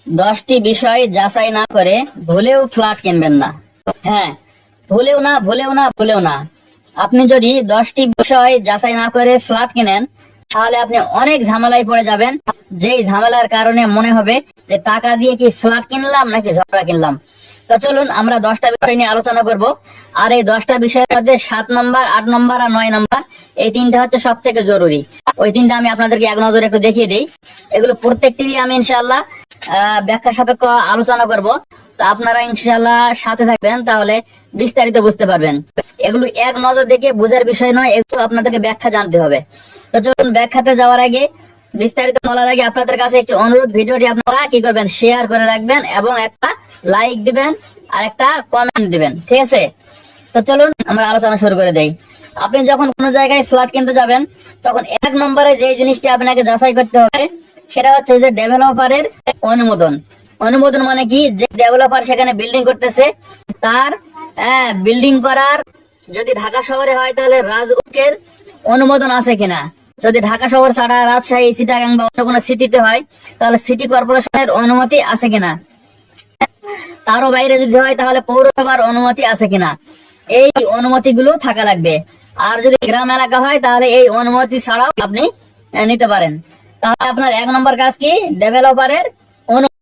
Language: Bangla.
10টি বিষয় যাচাই না করে ভুলেও ফ্ল্যাট কিনবেন না। হ্যাঁ, ভুলেও না। আপনি যদি 10টি বিষয় যাচাই না করে ফ্ল্যাট কিনেন, তাহলে আপনি অনেক ঝামেলায় পড়ে যাবেন। যেই ঝামেলার কারণে মনে হবে যে টাকা দিয়ে কি ফ্ল্যাট কিনলাম নাকি ঝগড়া কিনলাম। তো চলুন আমরা 10টা বিষয় নিয়ে আলোচনা করব। আর এই 10টা বিষয়ের মধ্যে 7 নম্বর, 8 নম্বর আর 9 নম্বর, এই তিনটা হচ্ছে সব থেকে জরুরি। ওই তিনটা আমি আপনাদেরকে এক নজরে একটু দেখিয়ে দিই। এগুলো প্রত্যেকটিরই আমি ইনশাআল্লাহ ব্যাখ্যা সাপেক্ষ আলোচনা করব। তো আপনারা ইনশাআল্লাহ সাথে থাকবেন, তাহলে বিস্তারিত বুঝতে পারবেন। এগুলো এক নজর দেখে বোঝার বিষয় নয়, এগুলো আপনাদেরকে ব্যাখ্যা জানতে হবে। তো চলুন ব্যাখ্যাতে যাওয়ার আগে, বিস্তারিত বলার আগে আপনাদের কাছে একটু অনুরোধ, ভিডিওটি আপনারা কি করবেন, শেয়ার করে রাখবেন এবং একটা লাইক দিবেন আর একটা কমেন্ট দিবেন, ঠিক আছে? তো চলুন আমরা আলোচনা শুরু করে দেই। আপনি যখন কোনো জায়গায় ফ্ল্যাট কিনতে যাবেন, তখন এক নম্বরে যে জিনিসটি আপনাকে যাচাই করতে হবে সেটা হচ্ছে যে ডেভেলপারের অনুমোদন। অনুমোদন মানে কি, যে ডেভেলপার সেখানে বিল্ডিং করতেছে তার বিল্ডিং করার, যদি ঢাকা শহরে হয় তাহলে রাজউকের অনুমোদন আছে কিনা। যদি ঢাকা শহর ছাড়া রাজশাহী, চিটাগাং বা অন্য কোনো সিটিতে হয় তাহলে সিটি কর্পোরেশনের অনুমতি আছে কিনা। তারও বাইরে যদি হয় তাহলে পৌরসভার অনুমতি আছে কিনা। এই অনুমতিগুলো থাকা লাগবে। আর যদি গ্রাম এলাকা হয় তাহলে এই অনুমতি ছাড়াও আপনি নিতে পারেন। তাহলে আপনার এক নম্বর কাজ কি, ডেভেলপারের অনুমতি।